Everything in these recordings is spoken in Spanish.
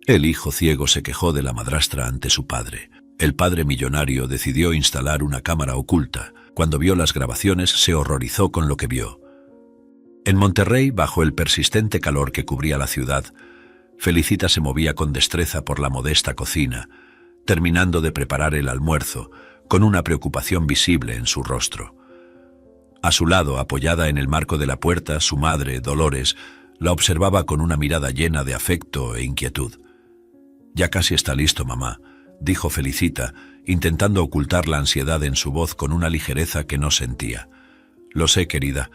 El hijo ciego se quejó de la madrastra ante su padre. El padre millonario decidió instalar una cámara oculta. Cuando vio las grabaciones, se horrorizó con lo que vio. En Monterrey, bajo el persistente calor que cubría la ciudad, Felicita se movía con destreza por la modesta cocina, terminando de preparar el almuerzo, con una preocupación visible en su rostro. A su lado, apoyada en el marco de la puerta, su madre, Dolores, la observaba con una mirada llena de afecto e inquietud. «Ya casi está listo, mamá», dijo Felicita, intentando ocultar la ansiedad en su voz con una ligereza que no sentía. «Lo sé, querida,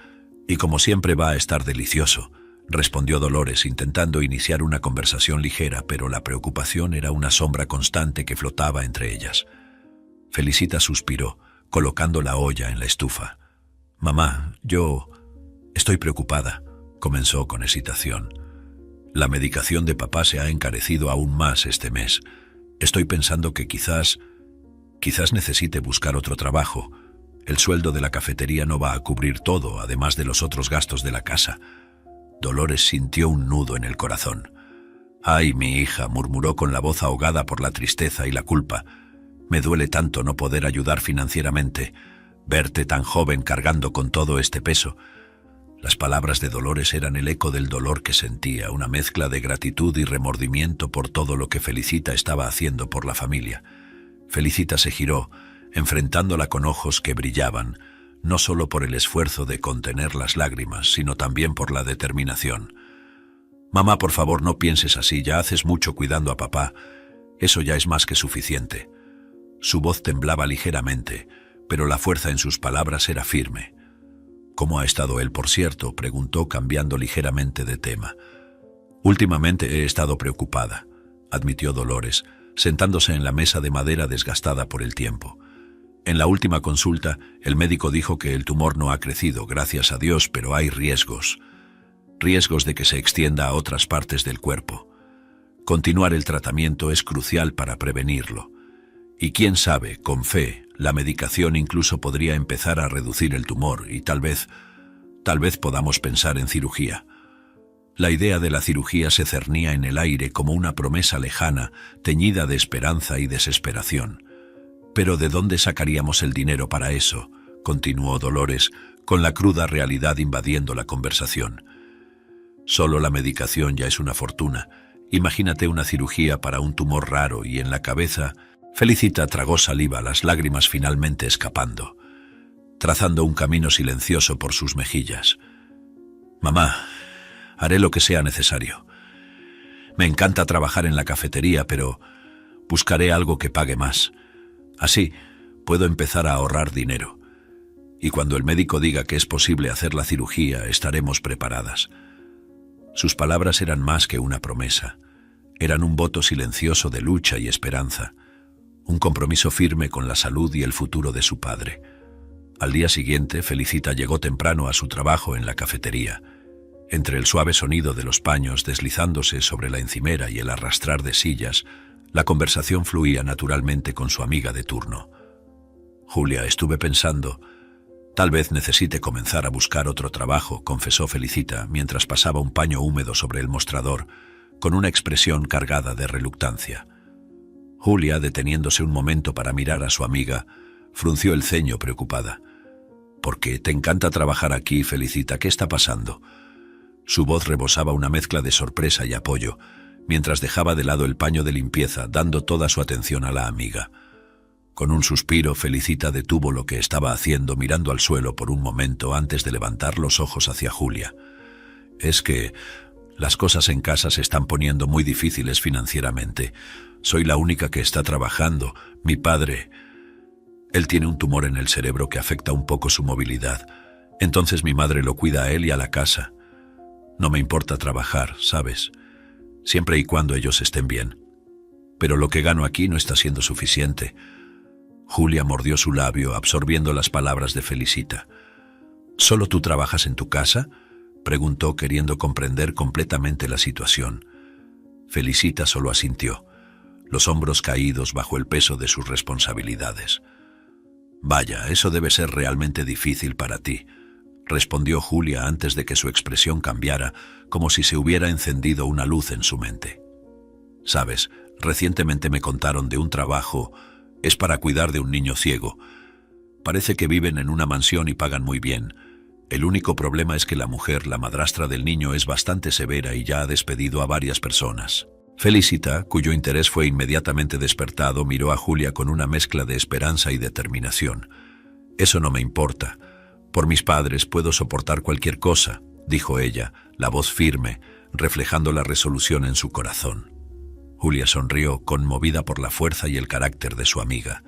y como siempre va a estar delicioso», respondió Dolores, intentando iniciar una conversación ligera, pero la preocupación era una sombra constante que flotaba entre ellas. Felicita suspiró, colocando la olla en la estufa. «Mamá, yo estoy preocupada», comenzó con hesitación. «La medicación de papá se ha encarecido aún más este mes. Estoy pensando que quizás necesite buscar otro trabajo. El sueldo de la cafetería no va a cubrir todo, además de los otros gastos de la casa». Dolores sintió un nudo en el corazón. «Ay, mi hija», murmuró con la voz ahogada por la tristeza y la culpa. «Me duele tanto no poder ayudar financieramente. Verte tan joven cargando con todo este peso». Las palabras de Dolores eran el eco del dolor que sentía, una mezcla de gratitud y remordimiento por todo lo que Felicita estaba haciendo por la familia. Felicita se giró, enfrentándola con ojos que brillaban, no solo por el esfuerzo de contener las lágrimas, sino también por la determinación. «Mamá, por favor, no pienses así, ya haces mucho cuidando a papá. Eso ya es más que suficiente». Su voz temblaba ligeramente, pero la fuerza en sus palabras era firme. «¿Cómo ha estado él, por cierto?», preguntó, cambiando ligeramente de tema. «Últimamente he estado preocupada», admitió Dolores, sentándose en la mesa de madera desgastada por el tiempo. «En la última consulta, el médico dijo que el tumor no ha crecido, gracias a Dios, pero hay riesgos. Riesgos de que se extienda a otras partes del cuerpo. Continuar el tratamiento es crucial para prevenirlo. Y quién sabe, con fe, la medicación incluso podría empezar a reducir el tumor y tal vez podamos pensar en cirugía». La idea de la cirugía se cernía en el aire como una promesa lejana, teñida de esperanza y desesperación. «¿Pero de dónde sacaríamos el dinero para eso?», continuó Dolores, con la cruda realidad invadiendo la conversación. «Solo la medicación ya es una fortuna. Imagínate una cirugía para un tumor raro y en la cabeza». Felicita tragó saliva, las lágrimas finalmente escapando, trazando un camino silencioso por sus mejillas. «Mamá, haré lo que sea necesario. Me encanta trabajar en la cafetería, pero buscaré algo que pague más. Así puedo empezar a ahorrar dinero. Y cuando el médico diga que es posible hacer la cirugía, estaremos preparadas». Sus palabras eran más que una promesa. Eran un voto silencioso de lucha y esperanza. Un compromiso firme con la salud y el futuro de su padre. Al día siguiente, Felicita llegó temprano a su trabajo en la cafetería. Entre el suave sonido de los paños deslizándose sobre la encimera y el arrastrar de sillas, la conversación fluía naturalmente con su amiga de turno. «Julia, estuve pensando, tal vez necesite comenzar a buscar otro trabajo», confesó Felicita mientras pasaba un paño húmedo sobre el mostrador, con una expresión cargada de reluctancia. Julia, deteniéndose un momento para mirar a su amiga, frunció el ceño preocupada. «¿Por qué te encanta trabajar aquí, Felicita? ¿Qué está pasando?». Su voz rebosaba una mezcla de sorpresa y apoyo, mientras dejaba de lado el paño de limpieza, dando toda su atención a la amiga. Con un suspiro, Felicita detuvo lo que estaba haciendo, mirando al suelo por un momento antes de levantar los ojos hacia Julia. «Es que las cosas en casa se están poniendo muy difíciles financieramente. Soy la única que está trabajando. Mi padre, él tiene un tumor en el cerebro que afecta un poco su movilidad. Entonces mi madre lo cuida a él y a la casa. No me importa trabajar, ¿sabes? Siempre y cuando ellos estén bien. Pero lo que gano aquí no está siendo suficiente». Julia mordió su labio, absorbiendo las palabras de Felicita. «¿Solo tú trabajas en tu casa?», preguntó, queriendo comprender completamente la situación. Felicita solo asintió, los hombros caídos bajo el peso de sus responsabilidades. «Vaya, eso debe ser realmente difícil para ti», respondió Julia antes de que su expresión cambiara, como si se hubiera encendido una luz en su mente. Sabes, recientemente me contaron de un trabajo. Es para cuidar de un niño ciego. Parece que viven en una mansión y pagan muy bien. El único problema es que la mujer, la madrastra del niño, es bastante severa y ya ha despedido a varias personas. Felicita, cuyo interés fue inmediatamente despertado, miró a Julia con una mezcla de esperanza y determinación. «Eso no me importa. Por mis padres puedo soportar cualquier cosa», dijo ella, la voz firme, reflejando la resolución en su corazón. Julia sonrió, conmovida por la fuerza y el carácter de su amiga.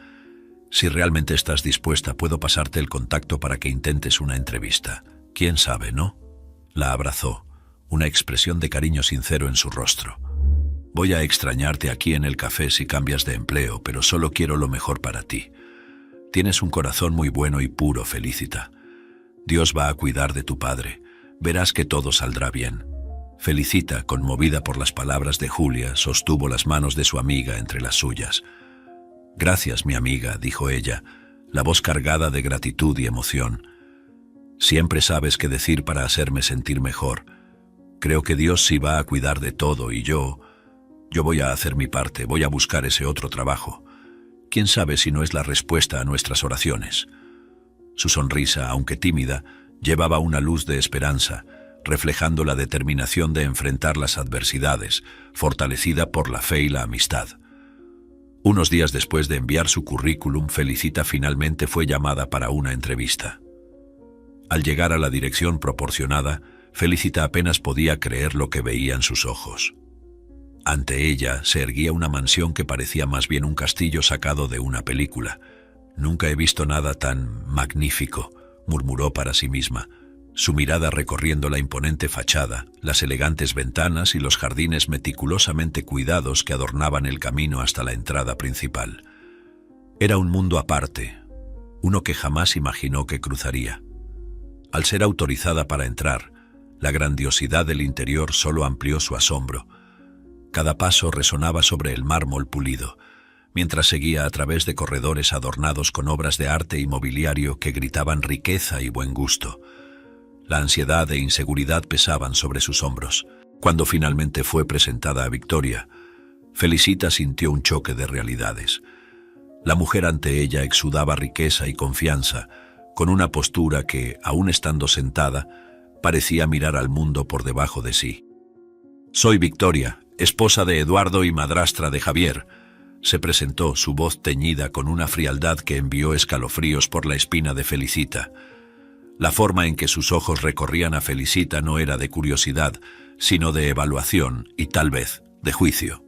«Si realmente estás dispuesta, puedo pasarte el contacto para que intentes una entrevista. ¿Quién sabe, no?». La abrazó, una expresión de cariño sincero en su rostro. «Voy a extrañarte aquí en el café si cambias de empleo, pero solo quiero lo mejor para ti. Tienes un corazón muy bueno y puro, Felicita. Dios va a cuidar de tu padre. Verás que todo saldrá bien». Felicita, conmovida por las palabras de Julia, sostuvo las manos de su amiga entre las suyas. «Gracias, mi amiga», dijo ella, la voz cargada de gratitud y emoción. «Siempre sabes qué decir para hacerme sentir mejor. Creo que Dios sí va a cuidar de todo y yo voy a hacer mi parte, voy a buscar ese otro trabajo. ¿Quién sabe si no es la respuesta a nuestras oraciones?». Su sonrisa, aunque tímida, llevaba una luz de esperanza, reflejando la determinación de enfrentar las adversidades, fortalecida por la fe y la amistad. Unos días después de enviar su currículum, Felicita finalmente fue llamada para una entrevista. Al llegar a la dirección proporcionada, Felicita apenas podía creer lo que veía en sus ojos. Ante ella se erguía una mansión que parecía más bien un castillo sacado de una película. «Nunca he visto nada tan magnífico», murmuró para sí misma, su mirada recorriendo la imponente fachada, las elegantes ventanas y los jardines meticulosamente cuidados que adornaban el camino hasta la entrada principal. Era un mundo aparte, uno que jamás imaginó que cruzaría. Al ser autorizada para entrar, la grandiosidad del interior solo amplió su asombro. Cada paso resonaba sobre el mármol pulido, mientras seguía a través de corredores adornados con obras de arte y mobiliario que gritaban riqueza y buen gusto. La ansiedad e inseguridad pesaban sobre sus hombros. Cuando finalmente fue presentada a Victoria, Felicita sintió un choque de realidades. La mujer ante ella exudaba riqueza y confianza, con una postura que, aún estando sentada, parecía mirar al mundo por debajo de sí. «Soy Victoria, esposa de Eduardo y madrastra de Javier», se presentó, su voz teñida con una frialdad que envió escalofríos por la espina de Felicita. La forma en que sus ojos recorrían a Felicita no era de curiosidad, sino de evaluación y tal vez de juicio.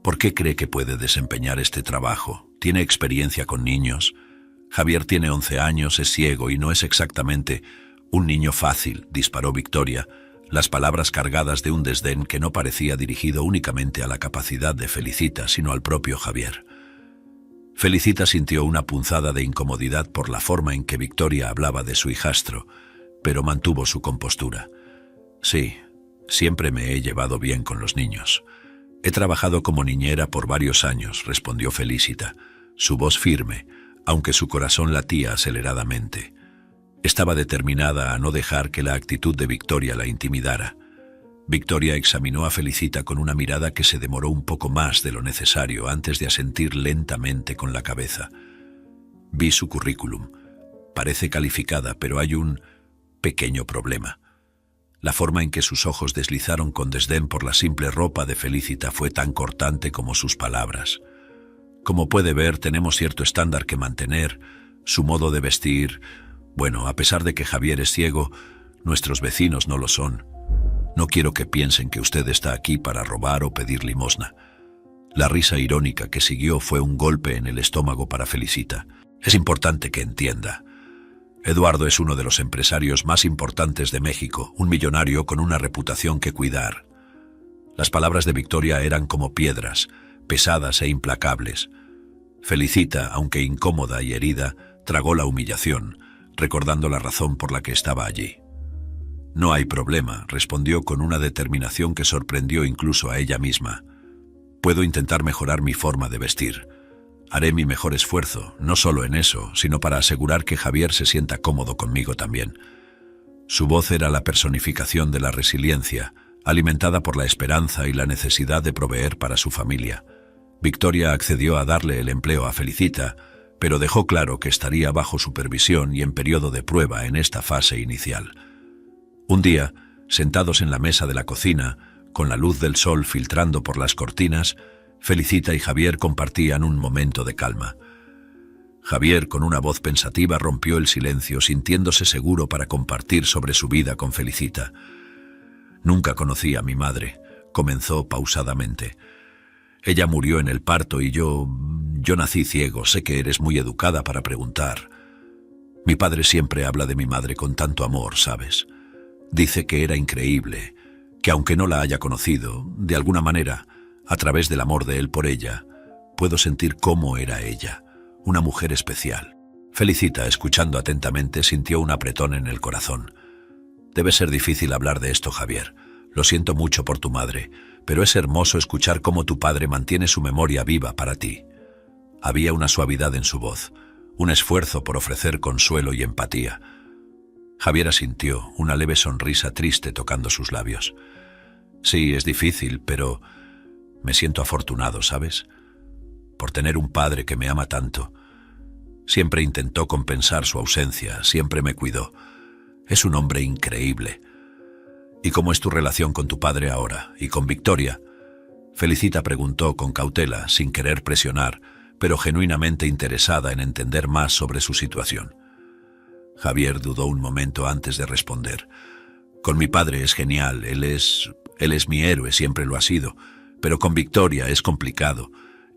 ¿Por qué cree que puede desempeñar este trabajo? ¿Tiene experiencia con niños? Javier tiene 11 años, es ciego y no es exactamente un niño fácil, disparó Victoria, las palabras cargadas de un desdén que no parecía dirigido únicamente a la capacidad de Felicita, sino al propio Javier. Felicita sintió una punzada de incomodidad por la forma en que Victoria hablaba de su hijastro, pero mantuvo su compostura. «Sí, siempre me he llevado bien con los niños. He trabajado como niñera por varios años», respondió Felicita, su voz firme, aunque su corazón latía aceleradamente. Estaba determinada a no dejar que la actitud de Victoria la intimidara. Victoria examinó a Felicita con una mirada que se demoró un poco más de lo necesario antes de asentir lentamente con la cabeza. «Vi su currículum. Parece calificada, pero hay un pequeño problema». La forma en que sus ojos deslizaron con desdén por la simple ropa de Felicita fue tan cortante como sus palabras. «Como puede ver, tenemos cierto estándar que mantener. Su modo de vestir... Bueno, a pesar de que Javier es ciego, nuestros vecinos no lo son. No quiero que piensen que usted está aquí para robar o pedir limosna». La risa irónica que siguió fue un golpe en el estómago para Felicita. «Es importante que entienda. Eduardo es uno de los empresarios más importantes de México, un millonario con una reputación que cuidar». Las palabras de Victoria eran como piedras, pesadas e implacables. Felicita, aunque incómoda y herida, tragó la humillación, recordando la razón por la que estaba allí. «No hay problema», respondió con una determinación que sorprendió incluso a ella misma. «Puedo intentar mejorar mi forma de vestir. Haré mi mejor esfuerzo, no solo en eso, sino para asegurar que Javier se sienta cómodo conmigo también». Su voz era la personificación de la resiliencia, alimentada por la esperanza y la necesidad de proveer para su familia. Victoria accedió a darle el empleo a Felicita, pero dejó claro que estaría bajo supervisión y en periodo de prueba en esta fase inicial. Un día, sentados en la mesa de la cocina, con la luz del sol filtrando por las cortinas, Felicita y Javier compartían un momento de calma. Javier, con una voz pensativa, rompió el silencio, sintiéndose seguro para compartir sobre su vida con Felicita. «Nunca conocí a mi madre», comenzó pausadamente. «Ella murió en el parto y yo nací ciego. Sé que eres muy educada para preguntar. Mi padre siempre habla de mi madre con tanto amor, ¿sabes? Dice que era increíble, que aunque no la haya conocido, de alguna manera, a través del amor de él por ella, puedo sentir cómo era ella, una mujer especial». Felicita, escuchando atentamente, sintió un apretón en el corazón. «Debe ser difícil hablar de esto, Javier. Lo siento mucho por tu madre, pero es hermoso escuchar cómo tu padre mantiene su memoria viva para ti». Había una suavidad en su voz, un esfuerzo por ofrecer consuelo y empatía. Javier asintió, una leve sonrisa triste tocando sus labios. «Sí, es difícil, pero me siento afortunado, ¿sabes? Por tener un padre que me ama tanto. Siempre intentó compensar su ausencia, siempre me cuidó. Es un hombre increíble». «¿Y cómo es tu relación con tu padre ahora? ¿Y con Victoria?». Felicita preguntó con cautela, sin querer presionar, pero genuinamente interesada en entender más sobre su situación. Javier dudó un momento antes de responder. «Con mi padre es genial, él es mi héroe, siempre lo ha sido, pero con Victoria es complicado.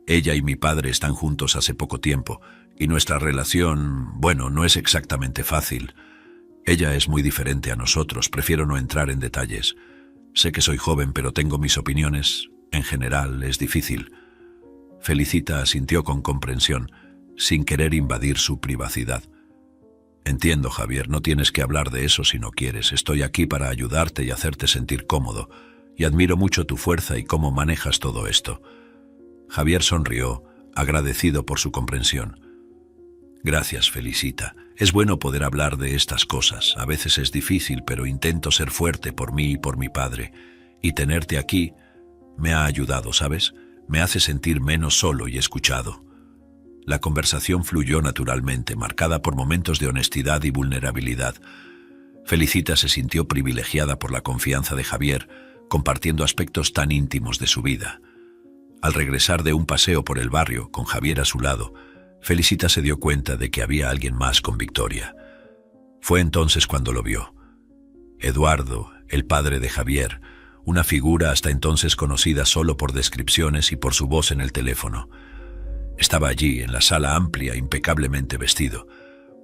Ella y mi padre están juntos hace poco tiempo, y nuestra relación, bueno, no es exactamente fácil. Ella es muy diferente a nosotros, prefiero no entrar en detalles. Sé que soy joven, pero tengo mis opiniones. En general, es difícil». Felicita asintió con comprensión, sin querer invadir su privacidad. «Entiendo, Javier, no tienes que hablar de eso si no quieres. Estoy aquí para ayudarte y hacerte sentir cómodo, y admiro mucho tu fuerza y cómo manejas todo esto». Javier sonrió, agradecido por su comprensión. «Gracias, Felicita. Es bueno poder hablar de estas cosas. A veces es difícil, pero intento ser fuerte por mí y por mi padre. Y tenerte aquí me ha ayudado, ¿sabes? Me hace sentir menos solo y escuchado». La conversación fluyó naturalmente, marcada por momentos de honestidad y vulnerabilidad. Felicita se sintió privilegiada por la confianza de Javier, compartiendo aspectos tan íntimos de su vida. Al regresar de un paseo por el barrio, con Javier a su lado, Felicita se dio cuenta de que había alguien más con Victoria. Fue entonces cuando lo vio. Eduardo, el padre de Javier, una figura hasta entonces conocida solo por descripciones y por su voz en el teléfono. Estaba allí, en la sala amplia, impecablemente vestido,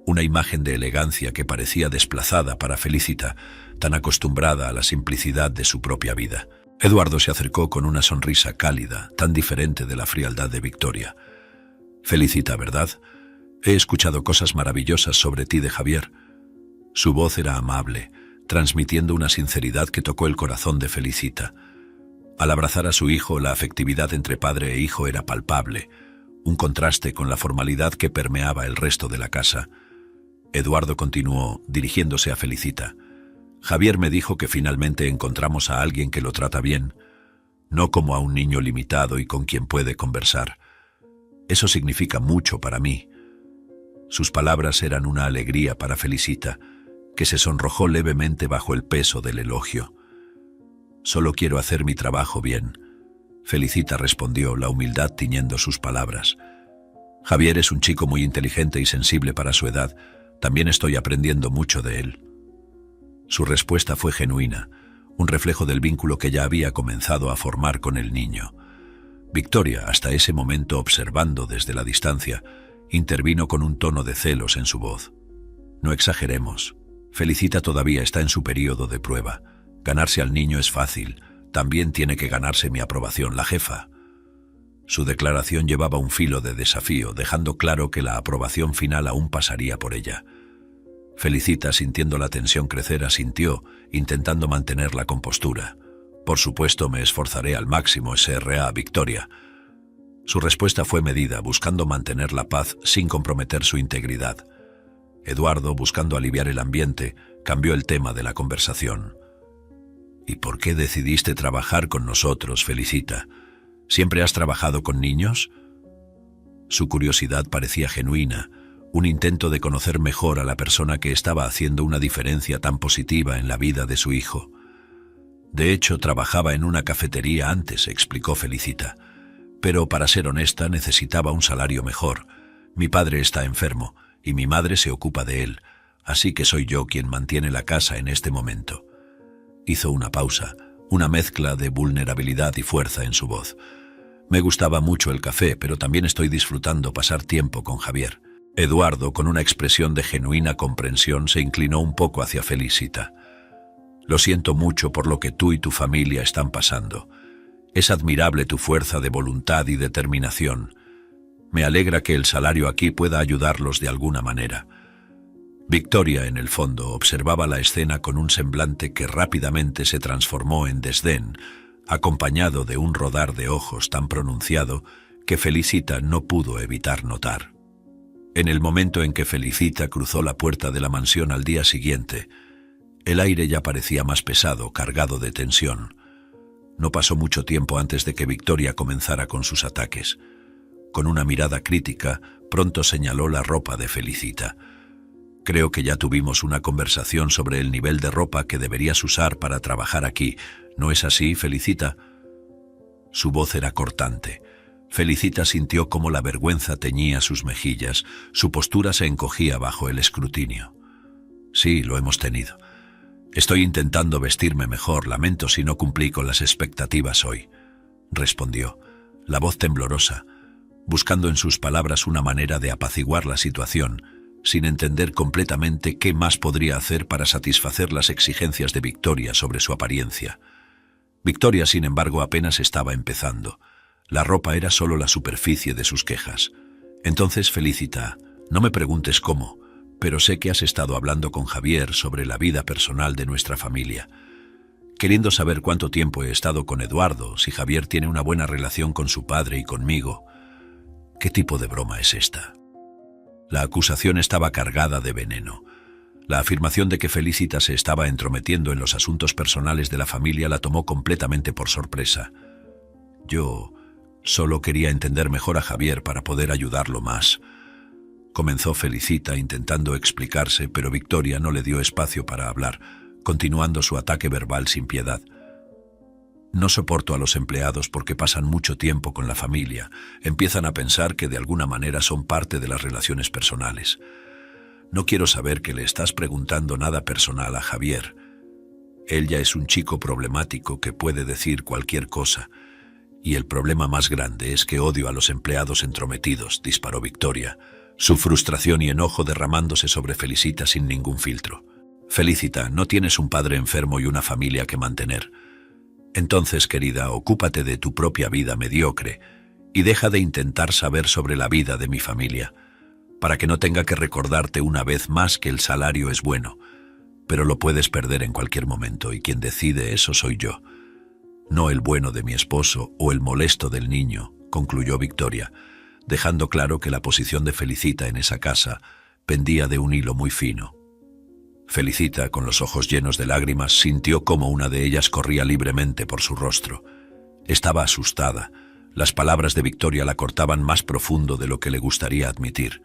una imagen de elegancia que parecía desplazada para Felicita, tan acostumbrada a la simplicidad de su propia vida. Eduardo se acercó con una sonrisa cálida, tan diferente de la frialdad de Victoria. «Felicita, ¿verdad? He escuchado cosas maravillosas sobre ti de Javier». Su voz era amable, transmitiendo una sinceridad que tocó el corazón de Felicita. Al abrazar a su hijo, la afectividad entre padre e hijo era palpable, un contraste con la formalidad que permeaba el resto de la casa. Eduardo continuó, dirigiéndose a Felicita. «Javier me dijo que finalmente encontramos a alguien que lo trata bien, no como a un niño limitado y con quien puede conversar. Eso significa mucho para mí». Sus palabras eran una alegría para Felicita, que se sonrojó levemente bajo el peso del elogio. «Solo quiero hacer mi trabajo bien», Felicita respondió, la humildad tiñendo sus palabras. «Javier es un chico muy inteligente y sensible para su edad. También estoy aprendiendo mucho de él». Su respuesta fue genuina, un reflejo del vínculo que ya había comenzado a formar con el niño. Victoria, hasta ese momento observando desde la distancia, intervino con un tono de celos en su voz. «No exageremos. Felicita todavía está en su período de prueba. Ganarse al niño es fácil. También tiene que ganarse mi aprobación, la jefa». Su declaración llevaba un filo de desafío, dejando claro que la aprobación final aún pasaría por ella. Felicita, sintiendo la tensión crecer, asintió, intentando mantener la compostura. «Por supuesto, me esforzaré al máximo, SRA, Victoria». Su respuesta fue medida, buscando mantener la paz sin comprometer su integridad. Eduardo, buscando aliviar el ambiente, cambió el tema de la conversación. ¿Y por qué decidiste trabajar con nosotros, Felicita? ¿Siempre has trabajado con niños? Su curiosidad parecía genuina, un intento de conocer mejor a la persona que estaba haciendo una diferencia tan positiva en la vida de su hijo. De hecho, trabajaba en una cafetería antes, explicó Felicita. Pero para ser honesta, necesitaba un salario mejor. Mi padre está enfermo y mi madre se ocupa de él, así que soy yo quien mantiene la casa en este momento. Hizo una pausa, una mezcla de vulnerabilidad y fuerza en su voz. Me gustaba mucho el café, pero también estoy disfrutando pasar tiempo con Javier. Eduardo, con una expresión de genuina comprensión, se inclinó un poco hacia Felicita. Lo siento mucho por lo que tú y tu familia están pasando. Es admirable tu fuerza de voluntad y determinación. Me alegra que el salario aquí pueda ayudarlos de alguna manera. Victoria, en el fondo, observaba la escena con un semblante que rápidamente se transformó en desdén, acompañado de un rodar de ojos tan pronunciado que Felicita no pudo evitar notar. En el momento en que Felicita cruzó la puerta de la mansión al día siguiente, el aire ya parecía más pesado, cargado de tensión. No pasó mucho tiempo antes de que Victoria comenzara con sus ataques. Con una mirada crítica, pronto señaló la ropa de Felicita. Creo que ya tuvimos una conversación sobre el nivel de ropa que deberías usar para trabajar aquí. ¿No es así, Felicita? Su voz era cortante. Felicita sintió cómo la vergüenza teñía sus mejillas. Su postura se encogía bajo el escrutinio. Sí, lo hemos tenido. Estoy intentando vestirme mejor, lamento si no cumplí con las expectativas hoy, respondió, la voz temblorosa, buscando en sus palabras una manera de apaciguar la situación, sin entender completamente qué más podría hacer para satisfacer las exigencias de Victoria sobre su apariencia. Victoria, sin embargo, apenas estaba empezando. La ropa era solo la superficie de sus quejas. Entonces, Felicita, no me preguntes cómo, pero sé que has estado hablando con Javier sobre la vida personal de nuestra familia. Queriendo saber cuánto tiempo he estado con Eduardo, si Javier tiene una buena relación con su padre y conmigo. ¿Qué tipo de broma es esta? La acusación estaba cargada de veneno. La afirmación de que Felicita se estaba entrometiendo en los asuntos personales de la familia la tomó completamente por sorpresa. Yo solo quería entender mejor a Javier para poder ayudarlo más. Comenzó Felicita intentando explicarse, pero Victoria no le dio espacio para hablar, continuando su ataque verbal sin piedad. No soporto a los empleados porque pasan mucho tiempo con la familia. Empiezan a pensar que de alguna manera son parte de las relaciones personales. No quiero saber que le estás preguntando nada personal a Javier. Él ya es un chico problemático que puede decir cualquier cosa. Y el problema más grande es que odio a los empleados entrometidos, disparó Victoria, su frustración y enojo derramándose sobre Felicita sin ningún filtro. Felicita, no tienes un padre enfermo y una familia que mantener. Entonces, querida, ocúpate de tu propia vida mediocre y deja de intentar saber sobre la vida de mi familia, para que no tenga que recordarte una vez más que el salario es bueno, pero lo puedes perder en cualquier momento y quien decide eso soy yo. No el bueno de mi esposo o el molesto del niño, concluyó Victoria, dejando claro que la posición de Felicita en esa casa pendía de un hilo muy fino. Felicita, con los ojos llenos de lágrimas, sintió cómo una de ellas corría libremente por su rostro. Estaba asustada. Las palabras de Victoria la cortaban más profundo de lo que le gustaría admitir.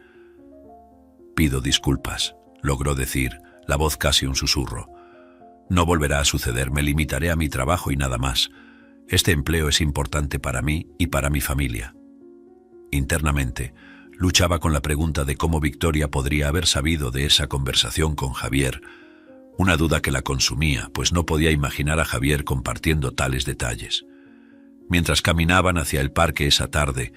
Pido disculpas, logró decir, la voz casi un susurro. No volverá a suceder, me limitaré a mi trabajo y nada más. Este empleo es importante para mí y para mi familia. Internamente, luchaba con la pregunta de cómo Victoria podría haber sabido de esa conversación con Javier, una duda que la consumía, pues no podía imaginar a Javier compartiendo tales detalles. Mientras caminaban hacia el parque esa tarde,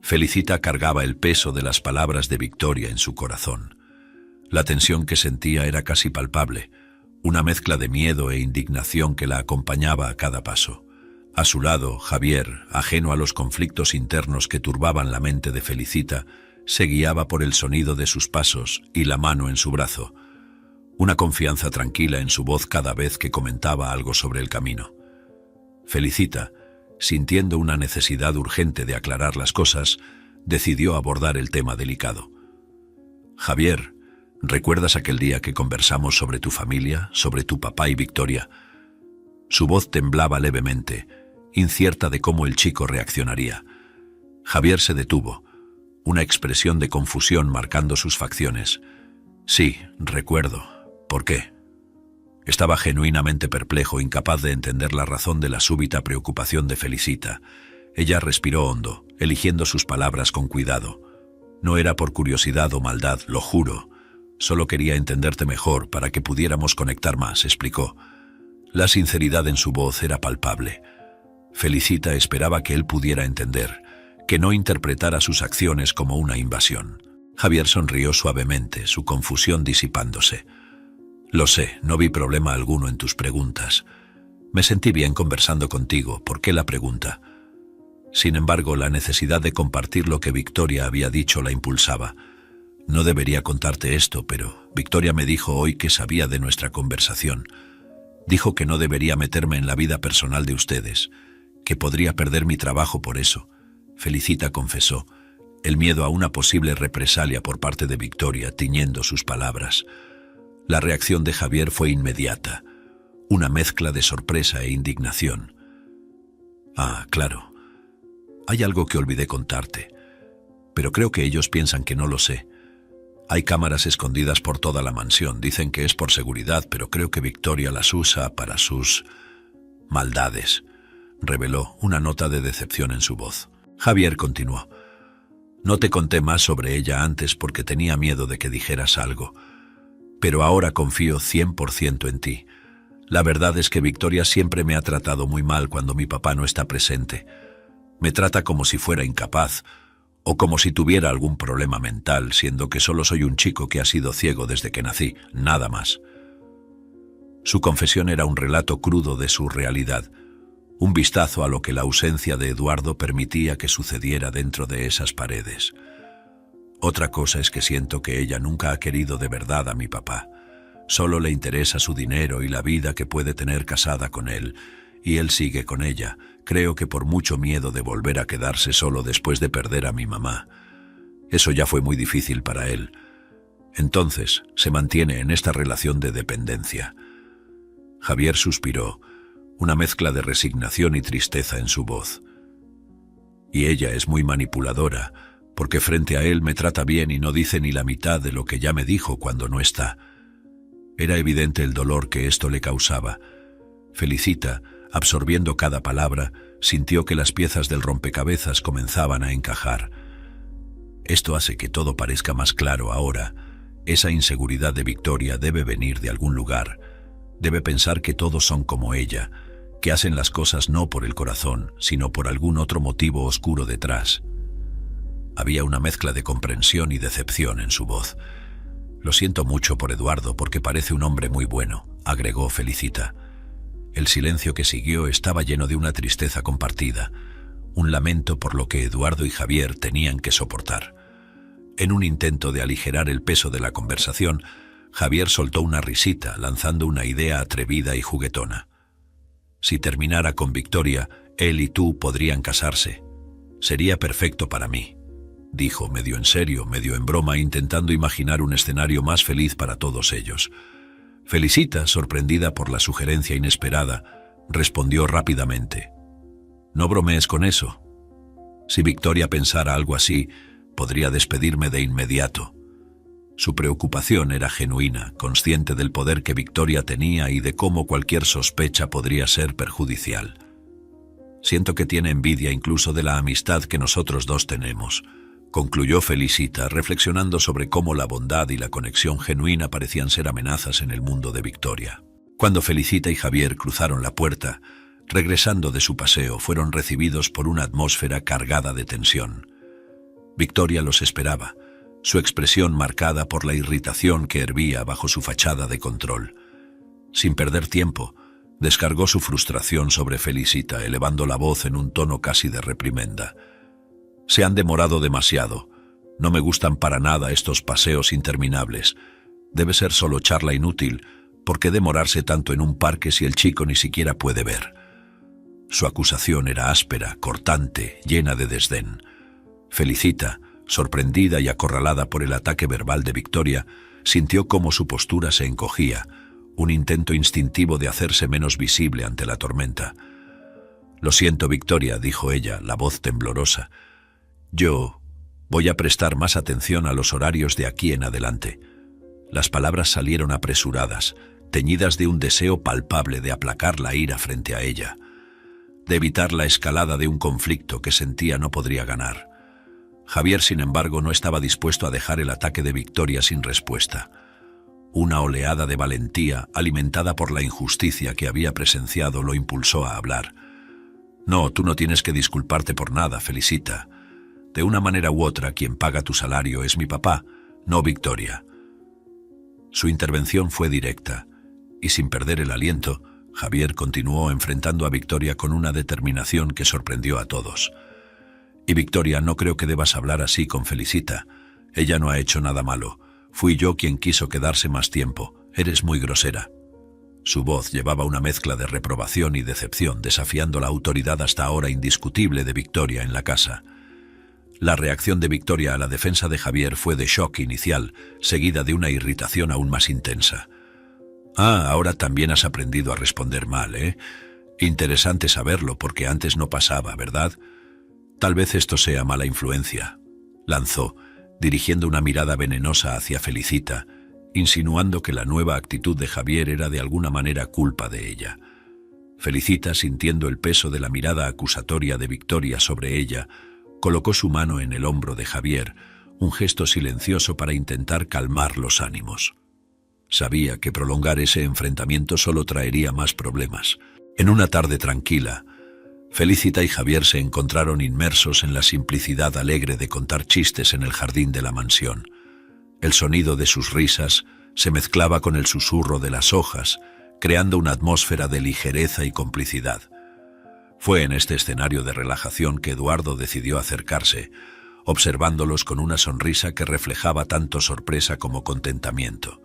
Felicita cargaba el peso de las palabras de Victoria en su corazón. La tensión que sentía era casi palpable, una mezcla de miedo e indignación que la acompañaba a cada paso. A su lado, Javier, ajeno a los conflictos internos que turbaban la mente de Felicita, se guiaba por el sonido de sus pasos y la mano en su brazo, una confianza tranquila en su voz cada vez que comentaba algo sobre el camino. Felicita, sintiendo una necesidad urgente de aclarar las cosas, decidió abordar el tema delicado. Javier, ¿recuerdas aquel día que conversamos sobre tu familia, sobre tu papá y Victoria? Su voz temblaba levemente, incierta de cómo el chico reaccionaría. Javier se detuvo, una expresión de confusión marcando sus facciones. Sí, recuerdo. ¿Por qué? Estaba genuinamente perplejo, incapaz de entender la razón de la súbita preocupación de Felicita. Ella respiró hondo, eligiendo sus palabras con cuidado. No era por curiosidad o maldad, lo juro. Solo quería entenderte mejor para que pudiéramos conectar más, explicó. La sinceridad en su voz era palpable. Felicita esperaba que él pudiera entender, que no interpretara sus acciones como una invasión. Javier sonrió suavemente, su confusión disipándose. Lo sé, no vi problema alguno en tus preguntas. Me sentí bien conversando contigo. ¿Por qué la pregunta? Sin embargo, la necesidad de compartir lo que Victoria había dicho la impulsaba. No debería contarte esto, pero Victoria me dijo hoy que sabía de nuestra conversación. Dijo que no debería meterme en la vida personal de ustedes, que podría perder mi trabajo por eso. Felicita confesó, el miedo a una posible represalia por parte de Victoria tiñendo sus palabras. La reacción de Javier fue inmediata, una mezcla de sorpresa e indignación. Ah, claro. Hay algo que olvidé contarte, pero creo que ellos piensan que no lo sé. Hay cámaras escondidas por toda la mansión. Dicen que es por seguridad, pero creo que Victoria las usa para sus maldades, reveló una nota de decepción en su voz. Javier continuó. No te conté más sobre ella antes porque tenía miedo de que dijeras algo, pero ahora confío 100% en ti. La verdad es que Victoria siempre me ha tratado muy mal cuando mi papá no está presente. Me trata como si fuera incapaz, o como si tuviera algún problema mental, siendo que solo soy un chico que ha sido ciego desde que nací, nada más. Su confesión era un relato crudo de su realidad, un vistazo a lo que la ausencia de Eduardo permitía que sucediera dentro de esas paredes. Otra cosa es que siento que ella nunca ha querido de verdad a mi papá. Solo le interesa su dinero y la vida que puede tener casada con él, y él sigue con ella, creo que por mucho miedo de volver a quedarse solo después de perder a mi mamá. Eso ya fue muy difícil para él. Entonces, se mantiene en esta relación de dependencia. Javier suspiró, una mezcla de resignación y tristeza en su voz. Y ella es muy manipuladora, porque frente a él me trata bien y no dice ni la mitad de lo que ya me dijo cuando no está. Era evidente el dolor que esto le causaba. Felicita, absorbiendo cada palabra, sintió que las piezas del rompecabezas comenzaban a encajar. Esto hace que todo parezca más claro ahora. Esa inseguridad de Victoria debe venir de algún lugar. Debe pensar que todos son como ella, que hacen las cosas no por el corazón, sino por algún otro motivo oscuro detrás. Había una mezcla de comprensión y decepción en su voz. Lo siento mucho por Eduardo porque parece un hombre muy bueno, agregó Felicita. El silencio que siguió estaba lleno de una tristeza compartida, un lamento por lo que Eduardo y Javier tenían que soportar. En un intento de aligerar el peso de la conversación, Javier soltó una risita, lanzando una idea atrevida y juguetona. Si terminara con Victoria, él y tú podrían casarse. Sería perfecto para mí, dijo medio en serio, medio en broma, intentando imaginar un escenario más feliz para todos ellos. Felicita, sorprendida por la sugerencia inesperada, respondió rápidamente. No bromees con eso. Si Victoria pensara algo así, podría despedirme de inmediato. Su preocupación era genuina, consciente del poder que Victoria tenía y de cómo cualquier sospecha podría ser perjudicial. Siento que tiene envidia incluso de la amistad que nosotros dos tenemos, concluyó Felicita, reflexionando sobre cómo la bondad y la conexión genuina parecían ser amenazas en el mundo de Victoria. Cuando Felicita y Javier cruzaron la puerta, regresando de su paseo, fueron recibidos por una atmósfera cargada de tensión. Victoria los esperaba, su expresión marcada por la irritación que hervía bajo su fachada de control. Sin perder tiempo, descargó su frustración sobre Felicita, elevando la voz en un tono casi de reprimenda. Se han demorado demasiado. No me gustan para nada estos paseos interminables. Debe ser solo charla inútil. ¿Por qué demorarse tanto en un parque si el chico ni siquiera puede ver? Su acusación era áspera, cortante, llena de desdén. Felicita, sorprendida y acorralada por el ataque verbal de Victoria, sintió cómo su postura se encogía, un intento instintivo de hacerse menos visible ante la tormenta. «Lo siento, Victoria», dijo ella, la voz temblorosa. «Yo voy a prestar más atención a los horarios de aquí en adelante». Las palabras salieron apresuradas, teñidas de un deseo palpable de aplacar la ira frente a ella, de evitar la escalada de un conflicto que sentía no podría ganar. Javier, sin embargo, no estaba dispuesto a dejar el ataque de Victoria sin respuesta. Una oleada de valentía, alimentada por la injusticia que había presenciado, lo impulsó a hablar. «No, tú no tienes que disculparte por nada, Felicita. De una manera u otra, quien paga tu salario es mi papá, no Victoria». Su intervención fue directa, y sin perder el aliento, Javier continuó enfrentando a Victoria con una determinación que sorprendió a todos. «Y Victoria, no creo que debas hablar así con Felicita. Ella no ha hecho nada malo. Fui yo quien quiso quedarse más tiempo. Eres muy grosera». Su voz llevaba una mezcla de reprobación y decepción, desafiando la autoridad hasta ahora indiscutible de Victoria en la casa. La reacción de Victoria a la defensa de Javier fue de shock inicial, seguida de una irritación aún más intensa. «Ah, ahora también has aprendido a responder mal, ¿eh? Interesante saberlo, porque antes no pasaba, ¿verdad? Tal vez esto sea mala influencia», lanzó, dirigiendo una mirada venenosa hacia Felicita, insinuando que la nueva actitud de Javier era de alguna manera culpa de ella. Felicita, sintiendo el peso de la mirada acusatoria de Victoria sobre ella, colocó su mano en el hombro de Javier, un gesto silencioso para intentar calmar los ánimos. Sabía que prolongar ese enfrentamiento solo traería más problemas. En una tarde tranquila, Felicita y Javier se encontraron inmersos en la simplicidad alegre de contar chistes en el jardín de la mansión. El sonido de sus risas se mezclaba con el susurro de las hojas, creando una atmósfera de ligereza y complicidad. Fue en este escenario de relajación que Eduardo decidió acercarse, observándolos con una sonrisa que reflejaba tanto sorpresa como contentamiento.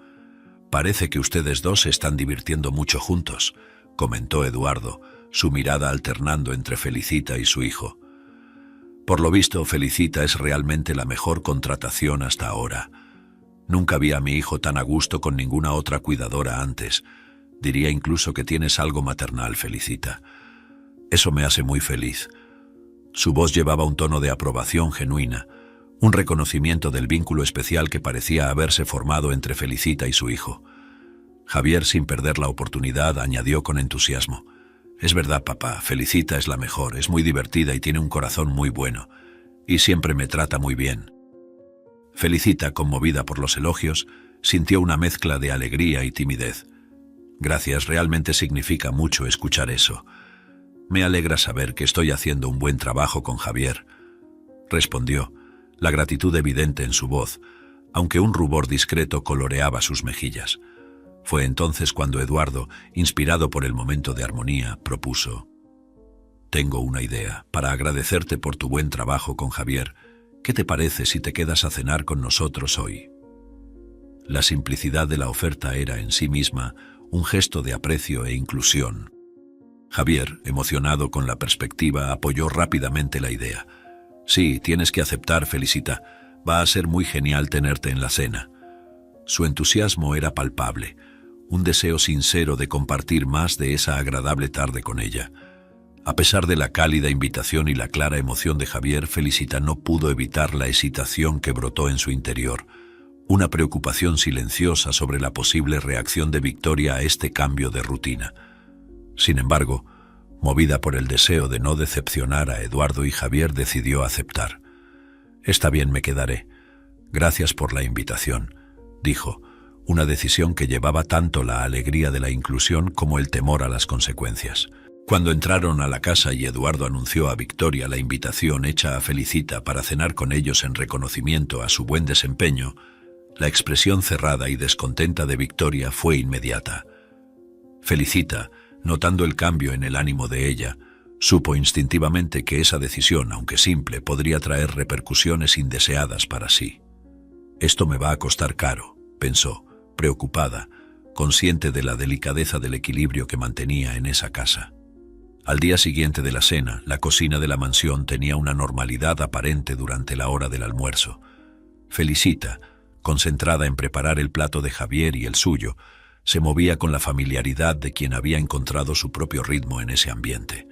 «Parece que ustedes dos se están divirtiendo mucho juntos», comentó Eduardo, su mirada alternando entre Felicita y su hijo. «Por lo visto, Felicita es realmente la mejor contratación hasta ahora. Nunca vi a mi hijo tan a gusto con ninguna otra cuidadora antes. Diría incluso que tienes algo maternal, Felicita. Eso me hace muy feliz». Su voz llevaba un tono de aprobación genuina, un reconocimiento del vínculo especial que parecía haberse formado entre Felicita y su hijo. Javier, sin perder la oportunidad, añadió con entusiasmo: «Es verdad, papá, Felicita es la mejor, es muy divertida y tiene un corazón muy bueno, y siempre me trata muy bien». Felicita, conmovida por los elogios, sintió una mezcla de alegría y timidez. «Gracias, realmente significa mucho escuchar eso. Me alegra saber que estoy haciendo un buen trabajo con Javier», respondió, la gratitud evidente en su voz, aunque un rubor discreto coloreaba sus mejillas. Fue entonces cuando Eduardo, inspirado por el momento de armonía, propuso: «Tengo una idea. Para agradecerte por tu buen trabajo con Javier, ¿qué te parece si te quedas a cenar con nosotros hoy?». La simplicidad de la oferta era en sí misma un gesto de aprecio e inclusión. Javier, emocionado con la perspectiva, apoyó rápidamente la idea. «Sí, tienes que aceptar, Felicita. Va a ser muy genial tenerte en la cena». Su entusiasmo era palpable, un deseo sincero de compartir más de esa agradable tarde con ella. A pesar de la cálida invitación y la clara emoción de Javier, Felicita no pudo evitar la excitación que brotó en su interior, una preocupación silenciosa sobre la posible reacción de Victoria a este cambio de rutina. Sin embargo, movida por el deseo de no decepcionar a Eduardo y Javier, decidió aceptar. «Está bien, me quedaré. Gracias por la invitación», dijo, una decisión que llevaba tanto la alegría de la inclusión como el temor a las consecuencias. Cuando entraron a la casa y Eduardo anunció a Victoria la invitación hecha a Felicita para cenar con ellos en reconocimiento a su buen desempeño, la expresión cerrada y descontenta de Victoria fue inmediata. Felicita, notando el cambio en el ánimo de ella, supo instintivamente que esa decisión, aunque simple, podría traer repercusiones indeseadas para sí. «Esto me va a costar caro», pensó, preocupada, consciente de la delicadeza del equilibrio que mantenía en esa casa. Al día siguiente de la cena, la cocina de la mansión tenía una normalidad aparente durante la hora del almuerzo. Felicita, concentrada en preparar el plato de Javier y el suyo, Se movía con la familiaridad de quien había encontrado su propio ritmo en ese ambiente.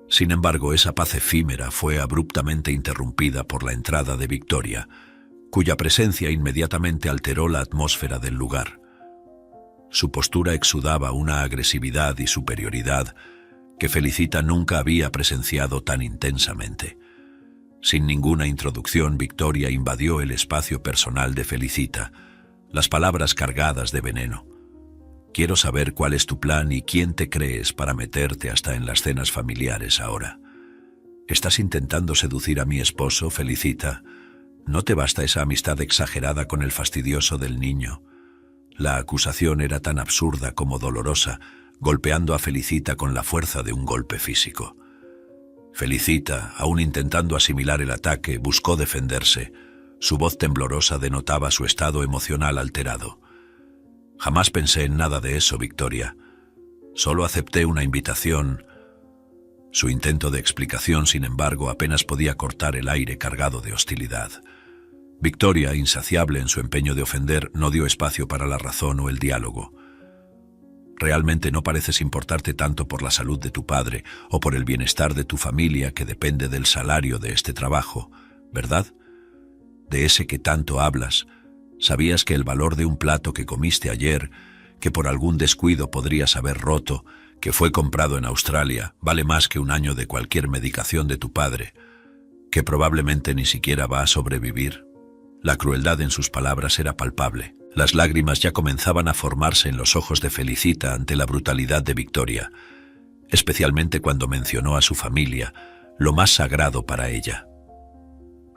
Sin embargo, esa paz efímera fue abruptamente interrumpida por la entrada de Victoria, cuya presencia inmediatamente alteró la atmósfera del lugar. Su postura exudaba una agresividad y superioridad que Felicita nunca había presenciado tan intensamente. Sin ninguna introducción, Victoria invadió el espacio personal de Felicita, las palabras cargadas de veneno. Quiero saber cuál es tu plan y quién te crees para meterte hasta en las cenas familiares ahora. ¿Estás intentando seducir a mi esposo, Felicita? ¿No te basta esa amistad exagerada con el fastidioso del niño? La acusación era tan absurda como dolorosa, golpeando a Felicita con la fuerza de un golpe físico. Felicita, aún intentando asimilar el ataque, buscó defenderse. Su voz temblorosa denotaba su estado emocional alterado. Jamás pensé en nada de eso, Victoria. Solo acepté una invitación. Su intento de explicación, sin embargo, apenas podía cortar el aire cargado de hostilidad. Victoria, insaciable en su empeño de ofender, no dio espacio para la razón o el diálogo. Realmente no pareces importarte tanto por la salud de tu padre o por el bienestar de tu familia que depende del salario de este trabajo, ¿verdad? De ese que tanto hablas. ¿Sabías que el valor de un plato que comiste ayer, que por algún descuido podrías haber roto, que fue comprado en Australia, vale más que un año de cualquier medicación de tu padre, que probablemente ni siquiera va a sobrevivir? La crueldad en sus palabras era palpable. Las lágrimas ya comenzaban a formarse en los ojos de Felicita ante la brutalidad de Victoria, especialmente cuando mencionó a su familia, lo más sagrado para ella.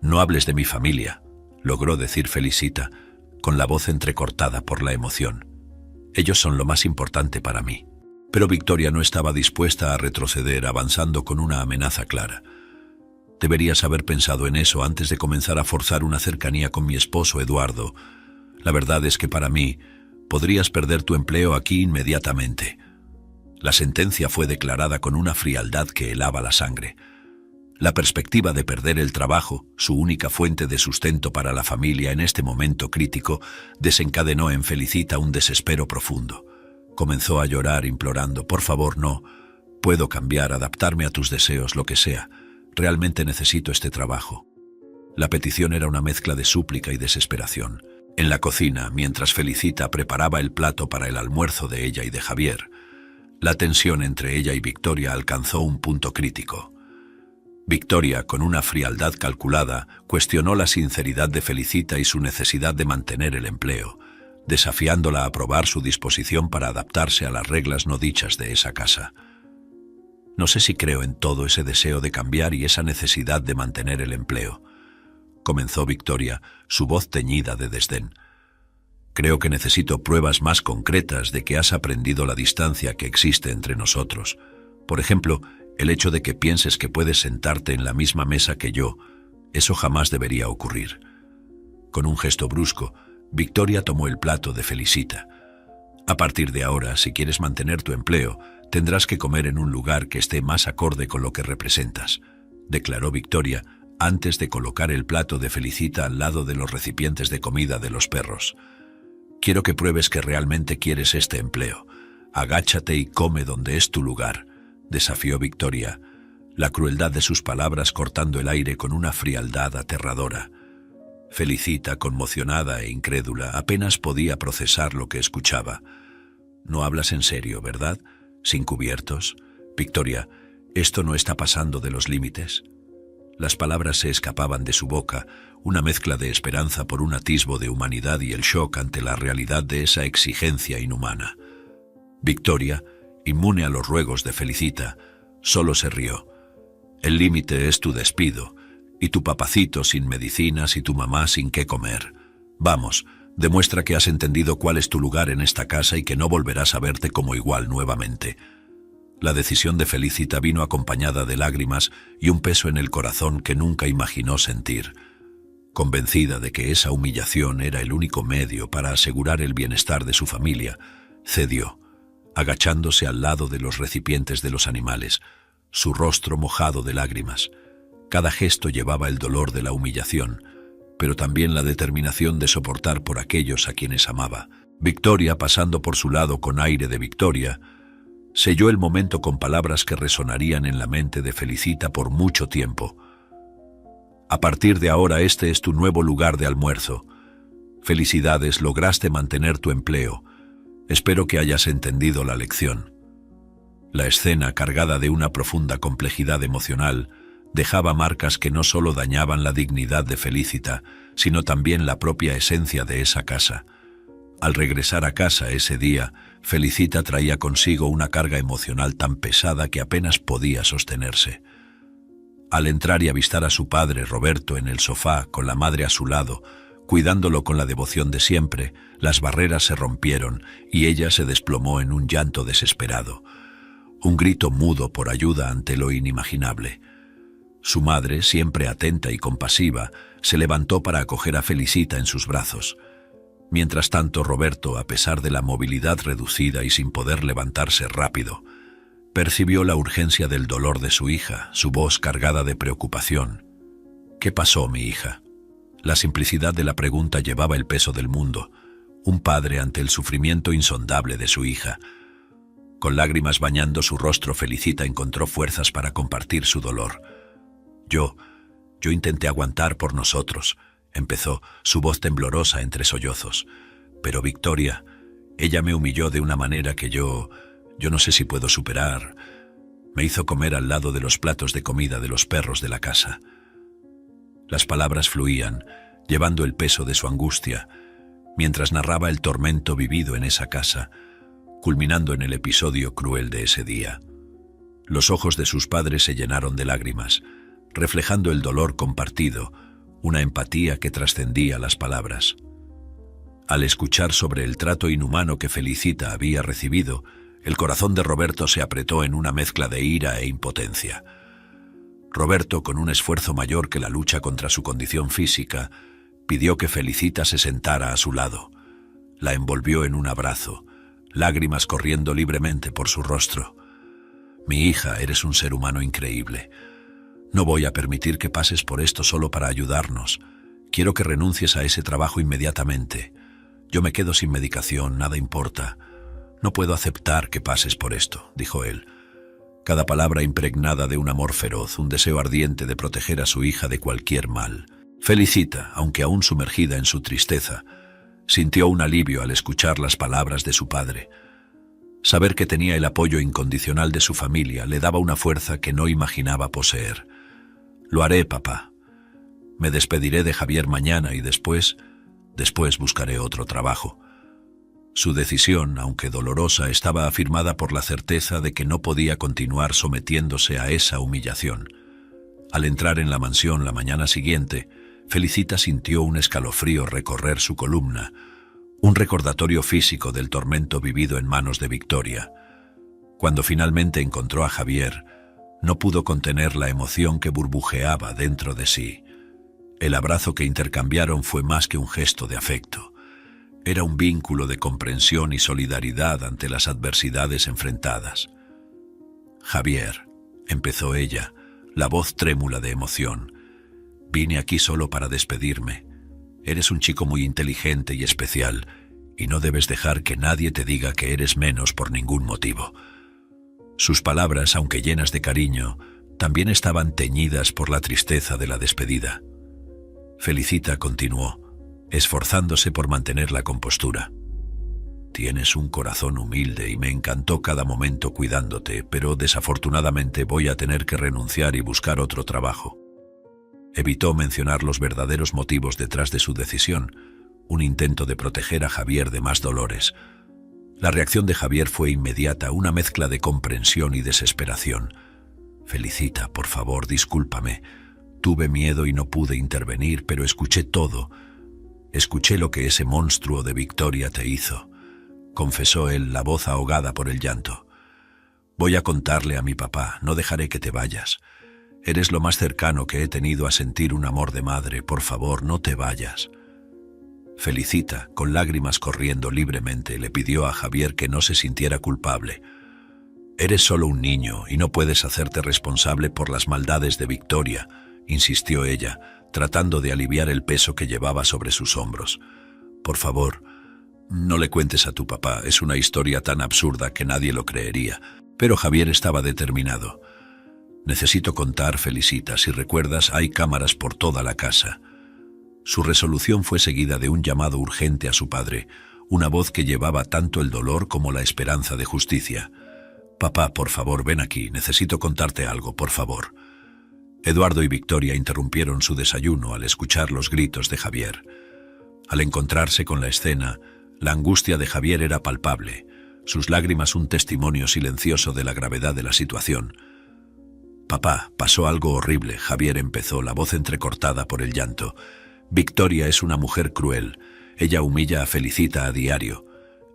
«No hables de mi familia», logró decir Felicita, con la voz entrecortada por la emoción. «Ellos son lo más importante para mí». Pero Victoria no estaba dispuesta a retroceder, avanzando con una amenaza clara. «Deberías haber pensado en eso antes de comenzar a forzar una cercanía con mi esposo Eduardo. La verdad es que para mí, podrías perder tu empleo aquí inmediatamente». La sentencia fue declarada con una frialdad que helaba la sangre. La perspectiva de perder el trabajo, su única fuente de sustento para la familia en este momento crítico, desencadenó en Felicita un desespero profundo. Comenzó a llorar implorando: «Por favor, no. Puedo cambiar, adaptarme a tus deseos, lo que sea. Realmente necesito este trabajo». La petición era una mezcla de súplica y desesperación. En la cocina, mientras Felicita preparaba el plato para el almuerzo de ella y de Javier, la tensión entre ella y Victoria alcanzó un punto crítico. Victoria, con una frialdad calculada, cuestionó la sinceridad de Felicita y su necesidad de mantener el empleo, desafiándola a probar su disposición para adaptarse a las reglas no dichas de esa casa. «No sé si creo en todo ese deseo de cambiar y esa necesidad de mantener el empleo», comenzó Victoria, su voz teñida de desdén. «Creo que necesito pruebas más concretas de que has aprendido la distancia que existe entre nosotros. Por ejemplo, el hecho de que pienses que puedes sentarte en la misma mesa que yo, eso jamás debería ocurrir». Con un gesto brusco, Victoria tomó el plato de Felicita. «A partir de ahora, si quieres mantener tu empleo, tendrás que comer en un lugar que esté más acorde con lo que representas», declaró Victoria, antes de colocar el plato de Felicita al lado de los recipientes de comida de los perros. «Quiero que pruebes que realmente quieres este empleo. Agáchate y come donde es tu lugar», desafió Victoria, la crueldad de sus palabras cortando el aire con una frialdad aterradora. Felicita, conmocionada e incrédula, apenas podía procesar lo que escuchaba. «No hablas en serio, ¿verdad? ¿Sin cubiertos? Victoria, ¿esto no está pasando de los límites?» Las palabras se escapaban de su boca, una mezcla de esperanza por un atisbo de humanidad y el shock ante la realidad de esa exigencia inhumana. Victoria, inmune a los ruegos de Felicita, solo se rió. «El límite es tu despido, y tu papacito sin medicinas y tu mamá sin qué comer. Vamos, demuestra que has entendido cuál es tu lugar en esta casa y que no volverás a verte como igual nuevamente». La decisión de Felicita vino acompañada de lágrimas y un peso en el corazón que nunca imaginó sentir. Convencida de que esa humillación era el único medio para asegurar el bienestar de su familia, cedió, agachándose al lado de los recipientes de los animales, su rostro mojado de lágrimas. Cada gesto llevaba el dolor de la humillación, pero también la determinación de soportar por aquellos a quienes amaba. Victoria, pasando por su lado con aire de victoria, selló el momento con palabras que resonarían en la mente de Felicita por mucho tiempo. A partir de ahora este es tu nuevo lugar de almuerzo. Felicidades, lograste mantener tu empleo. Espero que hayas entendido la lección. La escena, cargada de una profunda complejidad emocional, dejaba marcas que no solo dañaban la dignidad de Felicita, sino también la propia esencia de esa casa. Al regresar a casa ese día, Felicita traía consigo una carga emocional tan pesada que apenas podía sostenerse. Al entrar y avistar a su padre, Roberto, en el sofá, con la madre a su lado, cuidándolo con la devoción de siempre, las barreras se rompieron y ella se desplomó en un llanto desesperado. Un grito mudo por ayuda ante lo inimaginable. Su madre, siempre atenta y compasiva, se levantó para acoger a Felicita en sus brazos. Mientras tanto, Roberto, a pesar de la movilidad reducida y sin poder levantarse rápido, percibió la urgencia del dolor de su hija, su voz cargada de preocupación. «¿Qué pasó, mi hija?». La simplicidad de la pregunta llevaba el peso del mundo. Un padre ante el sufrimiento insondable de su hija. Con lágrimas bañando su rostro, Felicita encontró fuerzas para compartir su dolor. Yo intenté aguantar por nosotros», empezó, su voz temblorosa entre sollozos. «Pero Victoria, ella me humilló de una manera que yo no sé si puedo superar. Me hizo comer al lado de los platos de comida de los perros de la casa». Las palabras fluían, llevando el peso de su angustia, mientras narraba el tormento vivido en esa casa, culminando en el episodio cruel de ese día. Los ojos de sus padres se llenaron de lágrimas, reflejando el dolor compartido, una empatía que trascendía las palabras. Al escuchar sobre el trato inhumano que Felicita había recibido, el corazón de Roberto se apretó en una mezcla de ira e impotencia. Roberto, con un esfuerzo mayor que la lucha contra su condición física, pidió que Felicita se sentara a su lado. La envolvió en un abrazo, lágrimas corriendo libremente por su rostro. «Mi hija, eres un ser humano increíble. No voy a permitir que pases por esto solo para ayudarnos. Quiero que renuncies a ese trabajo inmediatamente. Yo me quedo sin medicación, nada importa. No puedo aceptar que pases por esto», dijo él. Cada palabra impregnada de un amor feroz, un deseo ardiente de proteger a su hija de cualquier mal. Felicita, aunque aún sumergida en su tristeza, sintió un alivio al escuchar las palabras de su padre. Saber que tenía el apoyo incondicional de su familia le daba una fuerza que no imaginaba poseer. «Lo haré, papá. Me despediré de Javier mañana y después buscaré otro trabajo». Su decisión, aunque dolorosa, estaba afirmada por la certeza de que no podía continuar sometiéndose a esa humillación. Al entrar en la mansión la mañana siguiente, Felicita sintió un escalofrío recorrer su columna, un recordatorio físico del tormento vivido en manos de Victoria. Cuando finalmente encontró a Javier, no pudo contener la emoción que burbujeaba dentro de sí. El abrazo que intercambiaron fue más que un gesto de afecto. Era un vínculo de comprensión y solidaridad ante las adversidades enfrentadas. «Javier», empezó ella, la voz trémula de emoción, «vine aquí solo para despedirme. Eres un chico muy inteligente y especial, y no debes dejar que nadie te diga que eres menos por ningún motivo». Sus palabras, aunque llenas de cariño, también estaban teñidas por la tristeza de la despedida. Felicita continuó, esforzándose por mantener la compostura. «Tienes un corazón humilde y me encantó cada momento cuidándote, pero desafortunadamente voy a tener que renunciar y buscar otro trabajo». Evitó mencionar los verdaderos motivos detrás de su decisión, un intento de proteger a Javier de más dolores. La reacción de Javier fue inmediata, una mezcla de comprensión y desesperación. «Felicita, por favor, discúlpame. Tuve miedo y no pude intervenir, pero escuché todo. Escuché lo que ese monstruo de Victoria te hizo», confesó él, la voz ahogada por el llanto. «Voy a contarle a mi papá, no dejaré que te vayas. Eres lo más cercano que he tenido a sentir un amor de madre, por favor, no te vayas». Felicita, con lágrimas corriendo libremente, le pidió a Javier que no se sintiera culpable. «Eres solo un niño y no puedes hacerte responsable por las maldades de Victoria», insistió ella, tratando de aliviar el peso que llevaba sobre sus hombros. «Por favor, No le cuentes a tu papá, es una historia tan absurda que nadie lo creería. Pero Javier estaba determinado. Necesito contar, Felicita, si recuerdas, hay cámaras por toda la casa. Su resolución fue seguida de un llamado urgente a su padre, una voz que llevaba tanto el dolor como la esperanza de justicia. Papá, por favor, ven aquí, necesito contarte algo, por favor. Eduardo y Victoria interrumpieron su desayuno al escuchar los gritos de Javier. Al encontrarse con la escena, la angustia de Javier era palpable, sus lágrimas un testimonio silencioso de la gravedad de la situación. Papá, pasó algo horrible, Javier empezó, la voz entrecortada por el llanto. Victoria es una mujer cruel, ella humilla a Felicita a diario,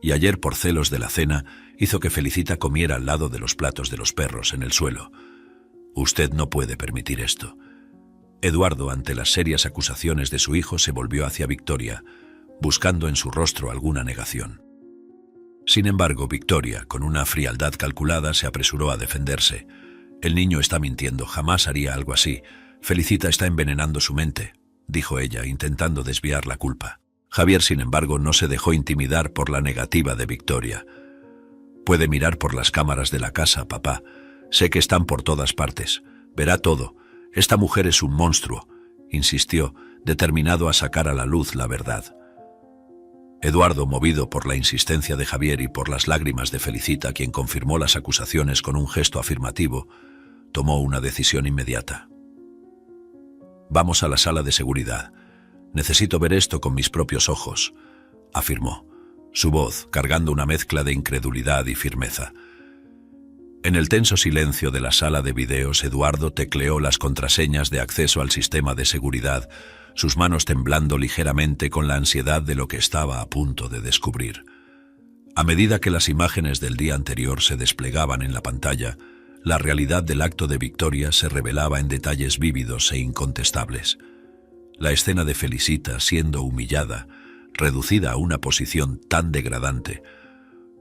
y ayer por celos de la cena hizo que Felicita comiera al lado de los platos de los perros en el suelo. Usted no puede permitir esto. Eduardo, ante las serias acusaciones de su hijo, se volvió hacia Victoria, buscando en su rostro alguna negación. Sin embargo, Victoria, con una frialdad calculada, se apresuró a defenderse. El niño está mintiendo, jamás haría algo así. Felicita está envenenando su mente, dijo ella, intentando desviar la culpa. Javier, sin embargo, no se dejó intimidar por la negativa de Victoria. Puede mirar por las cámaras de la casa, papá. Sé que están por todas partes. Verá todo. Esta mujer es un monstruo, insistió, determinado a sacar a la luz la verdad. Eduardo, movido por la insistencia de Javier y por las lágrimas de Felicita, quien confirmó las acusaciones con un gesto afirmativo, tomó una decisión inmediata. Vamos a la sala de seguridad. Necesito ver esto con mis propios ojos, afirmó, su voz cargando una mezcla de incredulidad y firmeza. En el tenso silencio de la sala de videos, Eduardo tecleó las contraseñas de acceso al sistema de seguridad, sus manos temblando ligeramente con la ansiedad de lo que estaba a punto de descubrir. A medida que las imágenes del día anterior se desplegaban en la pantalla, la realidad del acto de Victoria se revelaba en detalles vívidos e incontestables. La escena de Felicita siendo humillada, reducida a una posición tan degradante,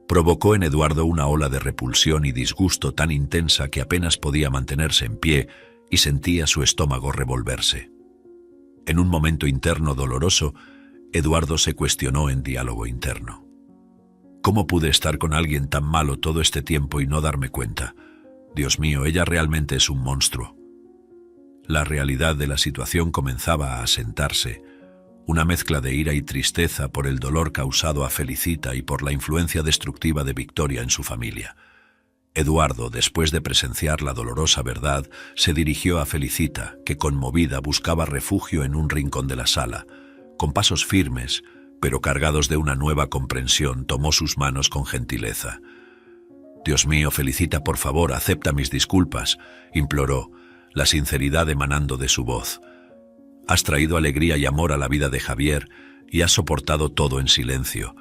provocó en Eduardo una ola de repulsión y disgusto tan intensa que apenas podía mantenerse en pie y sentía su estómago revolverse. En un momento interno doloroso, Eduardo se cuestionó en diálogo interno. ¿Cómo pude estar con alguien tan malo todo este tiempo y no darme cuenta? Dios mío, ella realmente es un monstruo. La realidad de la situación comenzaba a asentarse, una mezcla de ira y tristeza por el dolor causado a Felicita y por la influencia destructiva de Victoria en su familia. Eduardo, después de presenciar la dolorosa verdad, se dirigió a Felicita, que conmovida buscaba refugio en un rincón de la sala. Con pasos firmes, pero cargados de una nueva comprensión, tomó sus manos con gentileza. Dios mío, Felicita, por favor, acepta mis disculpas, imploró, la sinceridad emanando de su voz. Has traído alegría y amor a la vida de Javier y has soportado todo en silencio.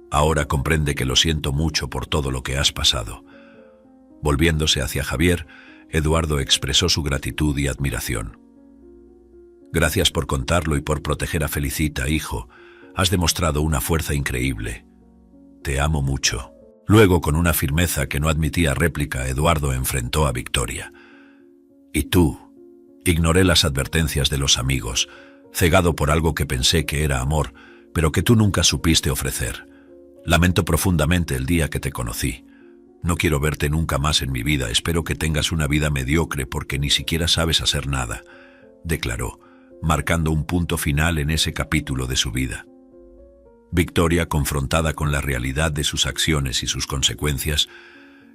Ahora comprende que lo siento mucho por todo lo que has pasado. Volviéndose hacia Javier, Eduardo expresó su gratitud y admiración. Gracias por contarlo y por proteger a Felicita, hijo. Has demostrado una fuerza increíble. Te amo mucho. Luego, con una firmeza que no admitía réplica, Eduardo enfrentó a Victoria. ¿Y tú? Ignoré las advertencias de los amigos, cegado por algo que pensé que era amor, pero que tú nunca supiste ofrecer. Lamento profundamente el día que te conocí. No quiero verte nunca más en mi vida, espero que tengas una vida mediocre porque ni siquiera sabes hacer nada, declaró, marcando un punto final en ese capítulo de su vida. Victoria, confrontada con la realidad de sus acciones y sus consecuencias,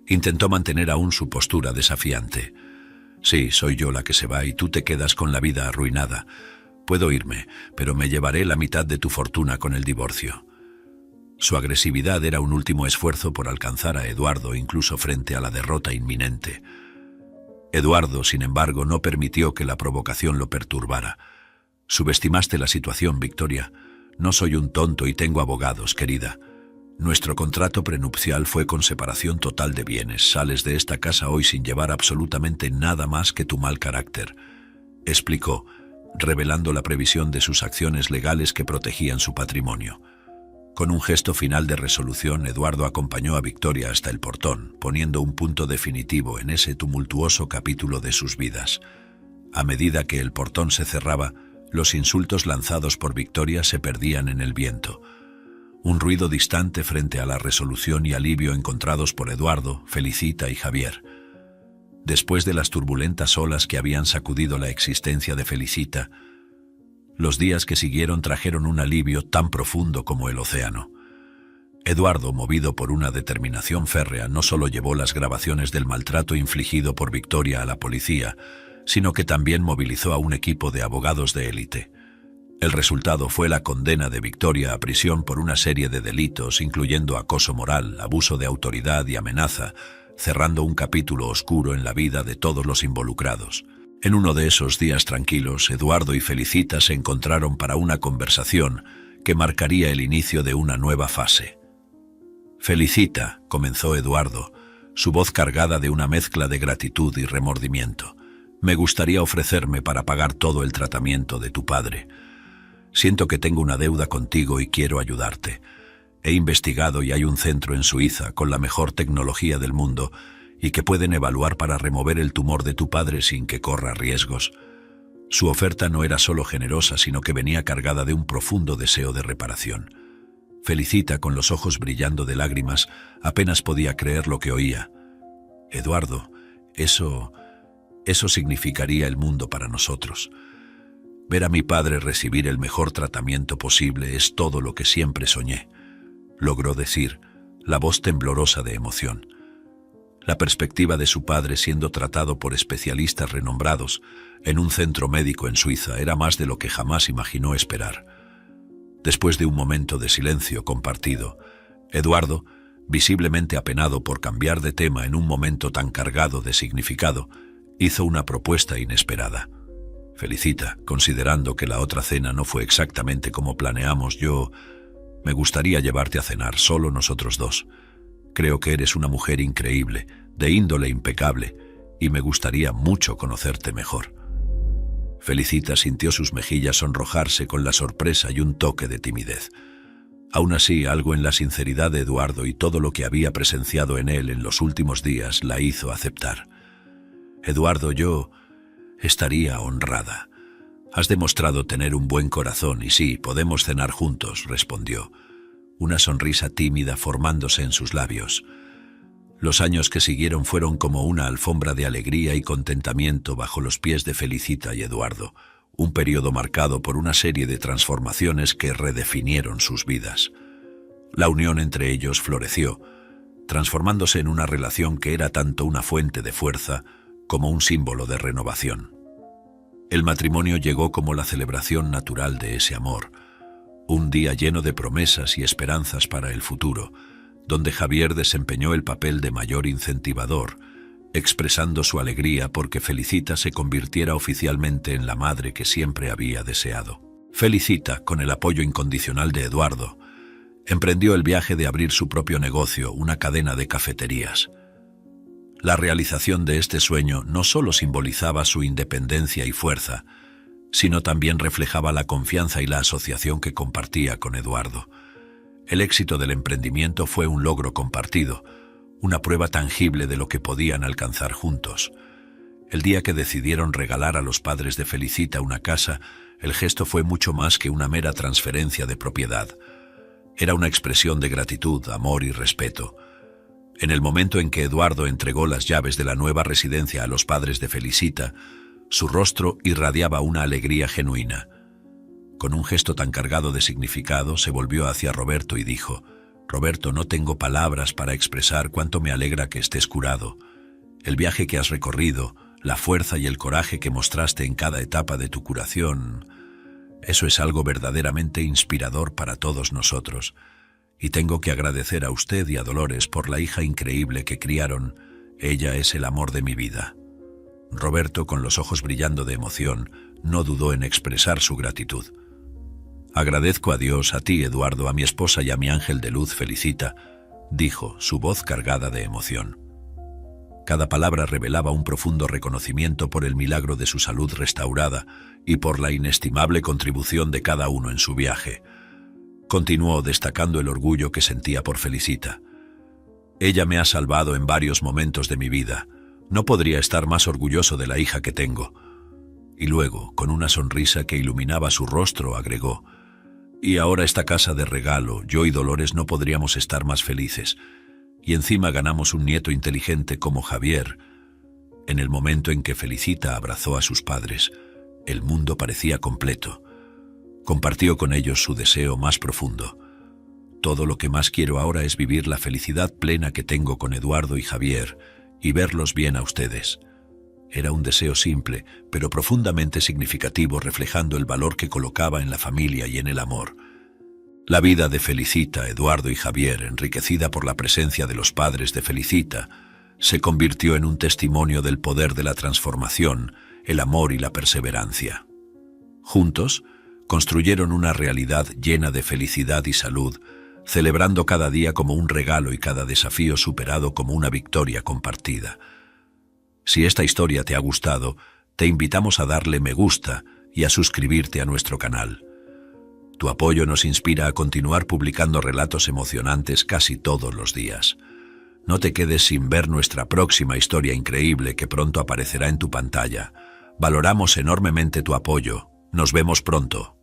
intentó mantener aún su postura desafiante. Sí, soy yo la que se va y tú te quedas con la vida arruinada. Puedo irme, pero me llevaré la mitad de tu fortuna con el divorcio. Su agresividad era un último esfuerzo por alcanzar a Eduardo incluso frente a la derrota inminente. Eduardo, sin embargo, no permitió que la provocación lo perturbara. Subestimaste la situación, Victoria. No soy un tonto y tengo abogados, querida. Nuestro contrato prenupcial fue con separación total de bienes. Sales de esta casa hoy sin llevar absolutamente nada más que tu mal carácter, explicó, revelando la previsión de sus acciones legales que protegían su patrimonio. Con un gesto final de resolución, Eduardo acompañó a Victoria hasta el portón, poniendo un punto definitivo en ese tumultuoso capítulo de sus vidas. A medida que el portón se cerraba, los insultos lanzados por Victoria se perdían en el viento. un ruido distante frente a la resolución y alivio encontrados por Eduardo, Felicita y Javier. Después de las turbulentas olas que habían sacudido la existencia de Felicita, los días que siguieron trajeron un alivio tan profundo como el océano. Eduardo, movido por una determinación férrea, no solo llevó las grabaciones del maltrato infligido por Victoria a la policía, sino que también movilizó a un equipo de abogados de élite. El resultado fue la condena de Victoria a prisión por una serie de delitos, incluyendo acoso moral, abuso de autoridad y amenaza, cerrando un capítulo oscuro en la vida de todos los involucrados. En uno de esos días tranquilos, Eduardo y Felicita se encontraron para una conversación que marcaría el inicio de una nueva fase. «Felicita», comenzó Eduardo, su voz cargada de una mezcla de gratitud y remordimiento. «Me gustaría ofrecerme para pagar todo el tratamiento de tu padre. Siento que tengo una deuda contigo y quiero ayudarte. He investigado y hay un centro en Suiza con la mejor tecnología del mundo y que pueden evaluar para remover el tumor de tu padre sin que corra riesgos». Su oferta no era solo generosa, sino que venía cargada de un profundo deseo de reparación. Felicita, con los ojos brillando de lágrimas, apenas podía creer lo que oía. «Eduardo, eso significaría el mundo para nosotros. Ver a mi padre recibir el mejor tratamiento posible es todo lo que siempre soñé», logró decir, la voz temblorosa de emoción. La perspectiva de su padre siendo tratado por especialistas renombrados en un centro médico en Suiza era más de lo que jamás imaginó esperar. Después de un momento de silencio compartido, Eduardo, visiblemente apenado por cambiar de tema en un momento tan cargado de significado, hizo una propuesta inesperada. «Felicita, considerando que la otra cena no fue exactamente como planeamos, me gustaría llevarte a cenar, solo nosotros dos. Creo que eres una mujer increíble, de índole impecable, y me gustaría mucho conocerte mejor». Felicita sintió sus mejillas sonrojarse con la sorpresa y un toque de timidez. Aún así, algo en la sinceridad de Eduardo y todo lo que había presenciado en él en los últimos días la hizo aceptar. «Eduardo, yo estaría honrada. Has demostrado tener un buen corazón y sí, podemos cenar juntos», respondió, una sonrisa tímida formándose en sus labios. Los años que siguieron fueron como una alfombra de alegría y contentamiento bajo los pies de Felicita y Eduardo, un periodo marcado por una serie de transformaciones que redefinieron sus vidas. La unión entre ellos floreció, transformándose en una relación que era tanto una fuente de fuerza como un símbolo de renovación. El matrimonio llegó como la celebración natural de ese amor, un día lleno de promesas y esperanzas para el futuro, donde Javier desempeñó el papel de mayor incentivador, expresando su alegría porque Felicita se convirtiera oficialmente en la madre que siempre había deseado. Felicita, con el apoyo incondicional de Eduardo, emprendió el viaje de abrir su propio negocio, una cadena de cafeterías. La realización de este sueño no solo simbolizaba su independencia y fuerza, sino también reflejaba la confianza y la asociación que compartía con Eduardo. El éxito del emprendimiento fue un logro compartido, una prueba tangible de lo que podían alcanzar juntos. El día que decidieron regalar a los padres de Felicita una casa, el gesto fue mucho más que una mera transferencia de propiedad. Era una expresión de gratitud, amor y respeto. En el momento en que Eduardo entregó las llaves de la nueva residencia a los padres de Felicita, su rostro irradiaba una alegría genuina. Con un gesto tan cargado de significado, se volvió hacia Roberto y dijo: «Roberto, no tengo palabras para expresar cuánto me alegra que estés curado. El viaje que has recorrido, la fuerza y el coraje que mostraste en cada etapa de tu curación, eso es algo verdaderamente inspirador para todos nosotros. Y tengo que agradecer a usted y a Dolores por la hija increíble que criaron. Ella es el amor de mi vida». Roberto, con los ojos brillando de emoción, no dudó en expresar su gratitud. «Agradezco a Dios, a ti, Eduardo, a mi esposa y a mi ángel de luz, Felicita», dijo, su voz cargada de emoción. Cada palabra revelaba un profundo reconocimiento por el milagro de su salud restaurada y por la inestimable contribución de cada uno en su viaje. Continuó destacando el orgullo que sentía por Felicita. «Ella me ha salvado en varios momentos de mi vida. No podría estar más orgulloso de la hija que tengo». Y luego, con una sonrisa que iluminaba su rostro, agregó: Y ahora esta casa de regalo, yo y Dolores no podríamos estar más felices. Y encima ganamos un nieto inteligente como Javier. En el momento en que Felicita abrazó a sus padres, el mundo parecía completo. Compartió con ellos su deseo más profundo. Todo lo que más quiero ahora es vivir la felicidad plena que tengo con Eduardo y Javier y verlos bien a ustedes. Era un deseo simple, pero profundamente significativo, reflejando el valor que colocaba en la familia y en el amor. La vida de Felicita, Eduardo y Javier, enriquecida por la presencia de los padres de Felicita, se convirtió en un testimonio del poder de la transformación, el amor y la perseverancia. Juntos, construyeron una realidad llena de felicidad y salud, celebrando cada día como un regalo y cada desafío superado como una victoria compartida. Si esta historia te ha gustado, te invitamos a darle me gusta y a suscribirte a nuestro canal. Tu apoyo nos inspira a continuar publicando relatos emocionantes casi todos los días. No te quedes sin ver nuestra próxima historia increíble que pronto aparecerá en tu pantalla. Valoramos enormemente tu apoyo. Nos vemos pronto.